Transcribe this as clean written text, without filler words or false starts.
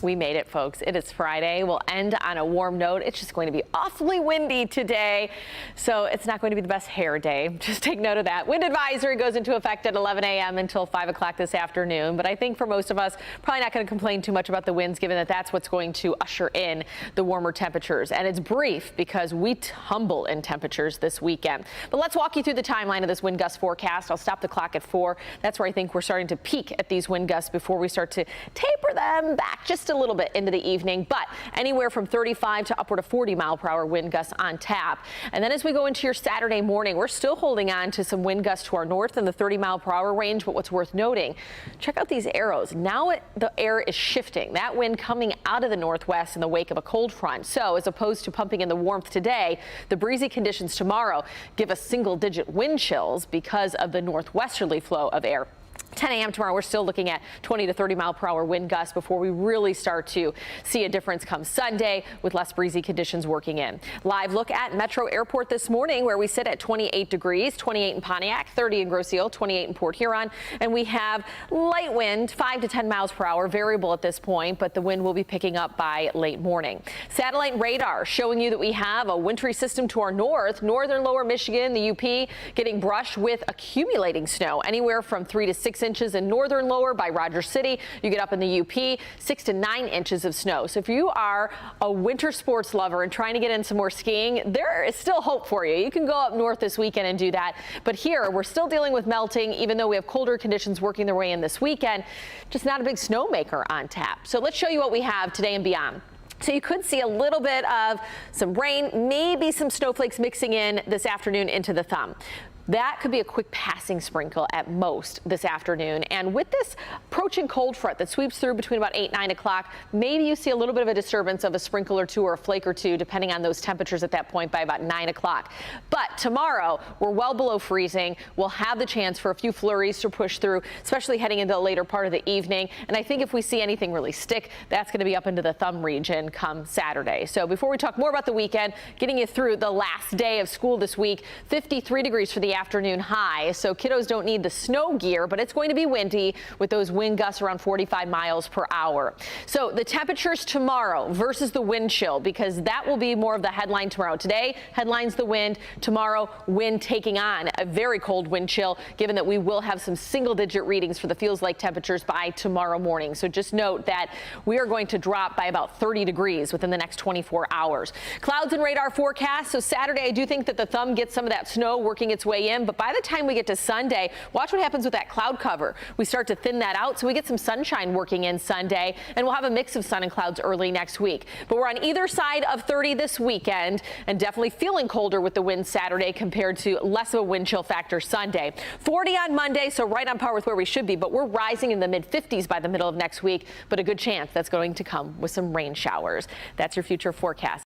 We made it, folks. It is Friday. We'll end on a warm note. It's just going to be awfully windy today, so it's not going to be the best hair day. Just take note of that. Wind advisory goes into effect at 11 a.m. until 5 o'clock this afternoon, but I think for most of us, probably not going to complain too much about the winds, given that that's what's going to usher in the warmer temperatures. And it's brief because we tumble in temperatures this weekend. But let's walk you through the timeline of this wind gust forecast. I'll stop the clock at 4. That's where I think we're starting to peak at these wind gusts before we start to taper them back just a little bit into the evening, but anywhere from 35 to upward of 40-mile-per-hour wind gusts on tap. And then as we go into your Saturday morning, we're still holding on to some wind gusts to our north in the 30-mile-per-hour range. But what's worth noting, check out these arrows. Now the air is shifting. That wind coming out of the northwest in the wake of a cold front. So as opposed to pumping in the warmth today, the breezy conditions tomorrow give us single-digit wind chills because of the northwesterly flow of air. 10 a.m. tomorrow, we're still looking at 20 to 30-mile-per-hour wind gusts before we really start to see a difference come Sunday with less breezy conditions working in. Live look at Metro Airport this morning, where we sit at 28 degrees, 28 in Pontiac, 30 in Grosse Ile, 28 in Port Huron, and we have light wind, 5 to 10 miles per hour, variable at this point, but the wind will be picking up by late morning. Satellite radar showing you that we have a wintry system to our north, northern lower Michigan, the UP, getting brushed with accumulating snow, anywhere from 3 to 6 inches in northern lower by Rogers City. You get up in the UP, 6 to 9 inches of snow. So if you are a winter sports lover and trying to get in some more skiing, there is still hope for you. You can go up north this weekend and do that. But here, we're still dealing with melting, even though we have colder conditions working their way in this weekend. Just not a big snowmaker on tap. So let's show you what we have today and beyond. So you could see a little bit of some rain, maybe some snowflakes mixing in this afternoon into the thumb. That could be a quick passing sprinkle at most this afternoon. And with this approaching cold front that sweeps through between about 8 and 9 o'clock, maybe you see a little bit of a disturbance of a sprinkle or two or a flake or two, depending on those temperatures at that point by about 9 o'clock. But tomorrow, we're well below freezing. We'll have the chance for a few flurries to push through, especially heading into the later part of the evening. And I think if we see anything really stick, that's going to be up into the thumb region come Saturday. So before we talk more about the weekend, getting you through the last day of school this week, 53 degrees for the afternoon high. So kiddos don't need the snow gear, but it's going to be windy with those wind gusts around 45 miles per hour. So the temperatures tomorrow versus the wind chill, because that will be more of the headline tomorrow. Today, headlines the wind. Tomorrow, wind taking on a very cold wind chill, given that we will have some single-digit readings for the feels-like temperatures by tomorrow morning. So just note that we are going to drop by about 30 degrees within the next 24 hours. Clouds and radar forecast. So Saturday, I do think that the thumb gets some of that snow working its way in, but by the time we get to Sunday, watch what happens with that cloud cover. We start to thin that out, so we get some sunshine working in Sunday, and we'll have a mix of sun and clouds early next week. But we're on either side of 30 this weekend, and definitely feeling colder with the wind Saturday compared to less of a wind chill factor Sunday. 40 on Monday, so right on par with where we should be, but we're rising in the mid-50s by the middle of next week, but a good chance that's going to come with some rain showers. That's your future forecast.